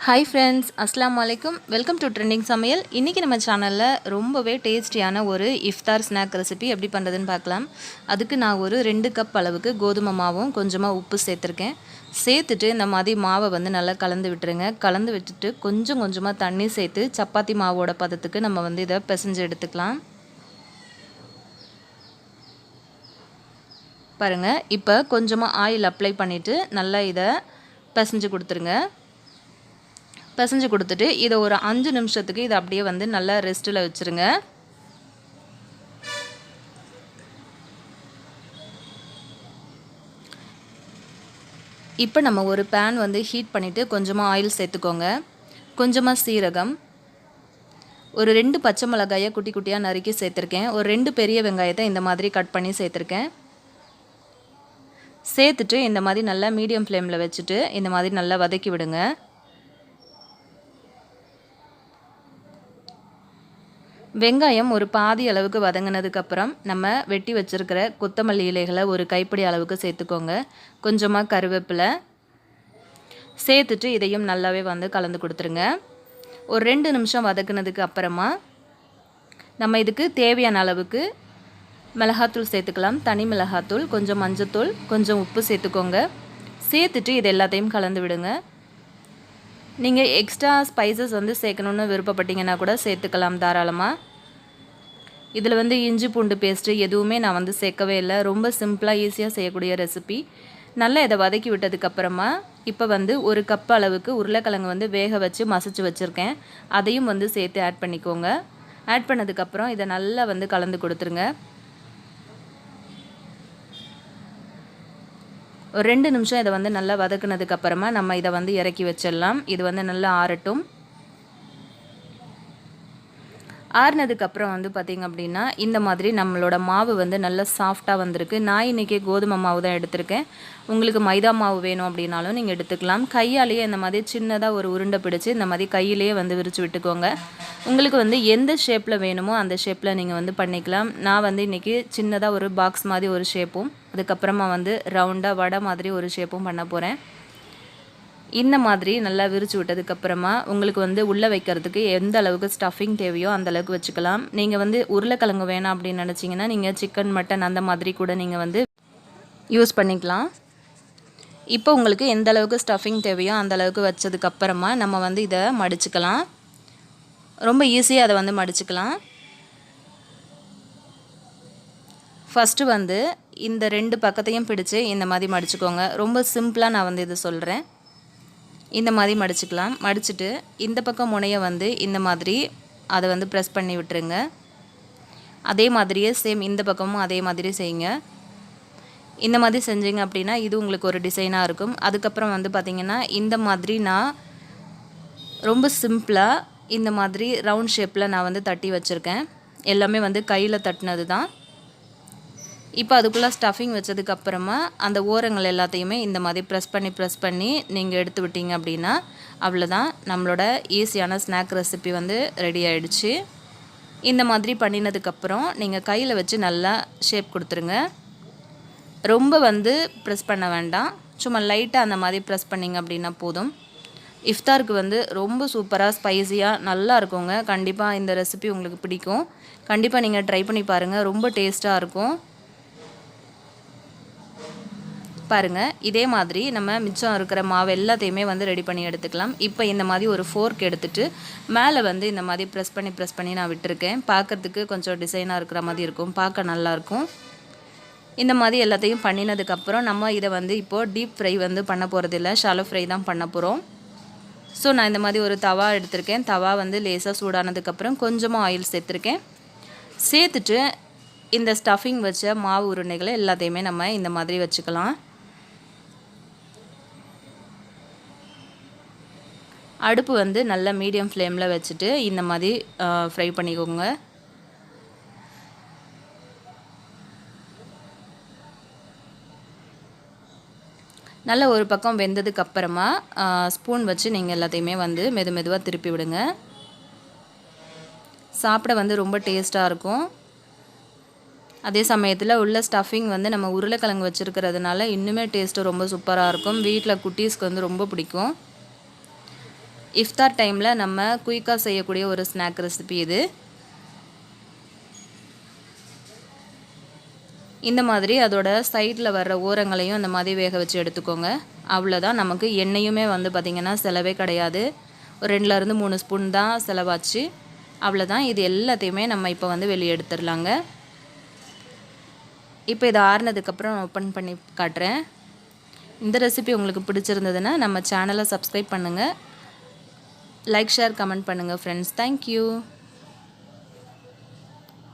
Hi friends, அஸ்ஸலாமு அலைக்கும். Welcome to trending சமையல். இன்றைக்கி நம்ம சேனலில் ரொம்பவே டேஸ்டியான ஒரு இஃப்தார் ஸ்நாக் ரெசிபி எப்படி பண்ணுறதுன்னு பார்க்கலாம். அதுக்கு நான் ஒரு 2 கப் அளவுக்கு கோதுமை மாவும் கொஞ்சமாக உப்பு சேர்த்துருக்கேன். சேர்த்துட்டு இந்த மாதிரி மாவை வந்து நல்லா கலந்து விட்டுருங்க. கலந்து விட்டுட்டு கொஞ்சம் கொஞ்சமாக தண்ணி சேர்த்து சப்பாத்தி மாவோட பதத்துக்கு நம்ம வந்து இதை பிசைஞ்சு எடுத்துக்கலாம். பாருங்கள், இப்போ கொஞ்சமாக ஆயில் அப்ளை பண்ணிவிட்டு நல்லா இதை பிசைஞ்சு கொடுத்துருங்க. பிசைஞ்சு கொடுத்துட்டு இதை ஒரு 5 நிமிஷத்துக்கு இதை அப்படியே வந்து நல்லா ரெஸ்ட்டில் வச்சுருங்க. இப்போ நம்ம ஒரு பேன் வந்து ஹீட் பண்ணிவிட்டு கொஞ்சமாக ஆயில் சேர்த்துக்கோங்க. கொஞ்சமாக சீரகம், ஒரு 2 பச்சை மிளகாயை குட்டி குட்டியாக நறுக்கி சேர்த்துருக்கேன். ஒரு 2 பெரிய வெங்காயத்தை இந்த மாதிரி கட் பண்ணி சேர்த்துருக்கேன். சேர்த்துட்டு இந்த மாதிரி நல்லா மீடியம் ஃப்ளேமில் வச்சுட்டு இந்த மாதிரி நல்லா வதக்கி விடுங்க. வெங்காயம் ஒரு பாதி அளவுக்கு வதங்கினதுக்கப்புறம் நம்ம வெட்டி வச்சுருக்கிற கொத்தமல்லி இலைகளை ஒரு கைப்பிடி அளவுக்கு சேர்த்துக்கோங்க. கொஞ்சமாக கருவேப்பிலை சேர்த்துட்டு இதையும் நல்லாவே வந்து கலந்து கொடுத்துருங்க. ஒரு 2 நிமிஷம் வதக்குனதுக்கு அப்புறமா நம்ம இதுக்கு தேவையான அளவுக்கு மிளகாத்தூள் சேர்த்துக்கலாம். தனி மிளகாத்தூள், கொஞ்சம் மஞ்சத்தூள், கொஞ்சம் உப்பு சேர்த்துக்கோங்க. சேர்த்துட்டு இது எல்லாத்தையும் கலந்து விடுங்க. நீங்கள் எக்ஸ்ட்ரா ஸ்பைசஸ் வந்து சேர்க்கணுன்னு விருப்பப்பட்டீங்கன்னா கூட சேர்த்துக்கலாம் தாராளமாக. இதில் வந்து இஞ்சி பூண்டு பேஸ்ட்டு எதுவுமே நான் வந்து சேர்க்கவே இல்லை. ரொம்ப சிம்பிளாக ஈஸியாக செய்யக்கூடிய ரெசிபி. நல்லா இதை வதக்கி விட்டதுக்கப்புறமா இப்போ வந்து ஒரு கப் அளவுக்கு உருளைக்கிழங்கு வந்து வேக வச்சு மசிச்சு வச்சுருக்கேன். அதையும் வந்து சேர்த்து ஆட் பண்ணிக்கோங்க. ஆட் பண்ணதுக்கப்புறம் இதை நல்லா வந்து கலந்து கொடுத்துருங்க. ஒரு 2 நிமிஷம் இதை வந்து நல்லா வதக்குனதுக்கப்புறமா நம்ம இதை வந்து இறக்கி வச்சிடலாம். இது வந்து நல்லா ஆறட்டும். ஆறுனதுக்கப்புறம் வந்து பார்த்திங்க அப்படின்னா இந்த மாதிரி நம்மளோட மாவு வந்து நல்லா சாஃப்டாக வந்திருக்கு. நான் இன்றைக்கி கோதுமை மாவு தான் எடுத்திருக்கேன். உங்களுக்கு மைதா மாவு வேணும் அப்படின்னாலும் நீங்கள் எடுத்துக்கலாம். கையாலேயே இந்த மாதிரி சின்னதாக ஒரு உருண்டை பிடிச்சி இந்த மாதிரி கையிலேயே வந்து விரித்து விட்டுக்கோங்க. உங்களுக்கு வந்து எந்த ஷேப்பில் வேணுமோ அந்த ஷேப்பில் நீங்கள் வந்து பண்ணிக்கலாம். நான் வந்து இன்றைக்கி சின்னதாக ஒரு பாக்ஸ் மாதிரி ஒரு ஷேப்பும், அதுக்கப்புறமா வந்து ரவுண்டாக வடை மாதிரி ஒரு ஷேப்பும் பண்ண போகிறேன். இந்த மாதிரி நல்லா விரிச்சு விட்டதுக்கப்புறமா உங்களுக்கு வந்து உள்ளே வைக்கிறதுக்கு எந்த அளவுக்கு ஸ்டஃபிங் தேவையோ அந்த அளவுக்கு வச்சுக்கலாம். நீங்கள் வந்து உருளைக்கிழங்கு வேணாம் அப்படின்னு நினச்சிங்கன்னா நீங்கள் சிக்கன், மட்டன் அந்த மாதிரி கூட நீங்கள் வந்து யூஸ் பண்ணிக்கலாம். இப்போ உங்களுக்கு எந்த அளவுக்கு ஸ்டஃபிங் தேவையோ அந்த அளவுக்கு வச்சதுக்கப்புறமா நம்ம வந்து இதை மடிச்சுக்கலாம். ரொம்ப ஈஸியாக அதை வந்து மடிச்சுக்கலாம். ஃபஸ்ட்டு வந்து இந்த 2 பக்கத்தையும் பிடிச்சு இந்த மாதிரி மடிச்சுக்கோங்க. ரொம்ப சிம்பிளாக நான் வந்து இது சொல்கிறேன். இந்த மாதிரி மடிச்சுக்கலாம். மடிச்சுட்டு இந்த பக்கம் முனையை வந்து இந்த மாதிரி அதை வந்து ப்ரெஸ் பண்ணி விட்டுருங்க. அதே மாதிரியே சேம் இந்த பக்கமும் அதே மாதிரி செய்யுங்க. இந்த மாதிரி செஞ்சீங்க அப்படின்னா இது உங்களுக்கு ஒரு டிசைனாக இருக்கும். அதுக்கப்புறம் வந்து பார்த்திங்கன்னா இந்த மாதிரி நான் ரொம்ப சிம்பிளாக இந்த மாதிரி ரவுண்ட் ஷேப்பில் நான் வந்து தட்டி வச்சுருக்கேன். எல்லாமே வந்து கையில் தட்டினது தான். இப்போ அதுக்குள்ளே ஸ்டஃபிங் வச்சதுக்கப்புறமா அந்த ஓரங்கள் எல்லாத்தையுமே இந்த மாதிரி ப்ரெஸ் பண்ணி நீங்கள் எடுத்து விட்டீங்க அப்படின்னா அவ்வளோதான், நம்மளோட ஈஸியான ஸ்நாக் ரெசிபி வந்து ரெடி ஆகிடுச்சு. இந்த மாதிரி பண்ணினதுக்கப்புறம் நீங்கள் கையில் வச்சு நல்லா ஷேப் கொடுத்துருங்க. ரொம்ப வந்து ப்ரெஸ் பண்ண வேண்டாம், சும்மா லைட்டாக அந்த மாதிரி ப்ரெஸ் பண்ணிங்க அப்படின்னா போதும். இஃப்தாருக்கு வந்து ரொம்ப சூப்பராக ஸ்பைஸியாக நல்லா இருக்குங்க. கண்டிப்பாக இந்த ரெசிபி உங்களுக்கு பிடிக்கும். கண்டிப்பாக நீங்கள் ட்ரை பண்ணி பாருங்கள், ரொம்ப டேஸ்ட்டாக இருக்கும். பாருங்கள், இதே மாதிரி நம்ம மிச்சம் இருக்கிற மாவு எல்லாத்தையுமே வந்து ரெடி பண்ணி எடுத்துக்கலாம். இப்போ இந்த மாதிரி ஒரு ஃபோர்க் எடுத்துகிட்டு மேலே வந்து இந்த மாதிரி ப்ரெஸ் பண்ணி நான் விட்டுருக்கேன். பார்க்குறதுக்கு கொஞ்சம் டிசைனாக இருக்கிற மாதிரி இருக்கும், பார்க்க நல்லாயிருக்கும். இந்த மாதிரி எல்லாத்தையும் பண்ணினதுக்கப்புறம் நம்ம இதை வந்து இப்போது டீப் ஃப்ரை வந்து பண்ண போகிறதில்ல, ஷாலோ ஃப்ரை தான் பண்ண போகிறோம். ஸோ நான் இந்த மாதிரி ஒரு தவா எடுத்திருக்கேன். தவா வந்து லேசாக சூடானதுக்கப்புறம் கொஞ்சமாக ஆயில் சேர்த்துருக்கேன். சேர்த்துட்டு இந்த ஸ்டஃபிங் வச்ச மாவு உருண்டைகளை எல்லாத்தையுமே நம்ம இந்த மாதிரி வச்சுக்கலாம். அடுப்பு வந்து நல்லா மீடியம் ஃப்ளேமில் வச்சுட்டு இந்த மாதிரி ஃப்ரை பண்ணிக்கோங்க. நல்ல ஒரு பக்கம் வெந்ததுக்கப்புறமா ஸ்பூன் வச்சு நீங்கள் எல்லாத்தையுமே வந்து மெதுவாக திருப்பி விடுங்க. சாப்பிட வந்து ரொம்ப டேஸ்ட்டாக இருக்கும். அதே சமயத்தில் உள்ள ஸ்டஃபிங் வந்து நம்ம உருளைக்கிழங்கு வச்சுருக்கிறதுனால இன்னுமே டேஸ்ட்டு ரொம்ப சூப்பராக இருக்கும். வீட்டில் குட்டீஸ்க்கு வந்து ரொம்ப பிடிக்கும். இஃப்தார் டைமில் நம்ம குயிக்காக செய்யக்கூடிய ஒரு ஸ்நாக் ரெசிபி இது. இந்த மாதிரி அதோட சைடில் வர்ற ஓரங்களையும் அந்த மாதிரி வேக வச்சு எடுத்துக்கோங்க. அவ்வளோதான். நமக்கு எண்ணெயுமே வந்து பார்த்திங்கன்னா செலவே கிடையாது. ஒரு 2லேருந்து 3 ஸ்பூன் தான் செலவாச்சு. அவ்வளோதான். இது எல்லாத்தையுமே நம்ம இப்போ வந்து வெளியே எடுத்துடலாங்க. இப்போ இதை ஆறுனதுக்கப்புறம் ஓப்பன் பண்ணி காட்டுறேன். இந்த ரெசிபி உங்களுக்கு பிடிச்சிருந்ததுன்னா நம்ம சேனலை சப்ஸ்கிரைப் பண்ணுங்கள். லைக், ஷேர், கமெண்ட் பண்ணுங்கள் ஃப்ரெண்ட்ஸ். தேங்க்யூ.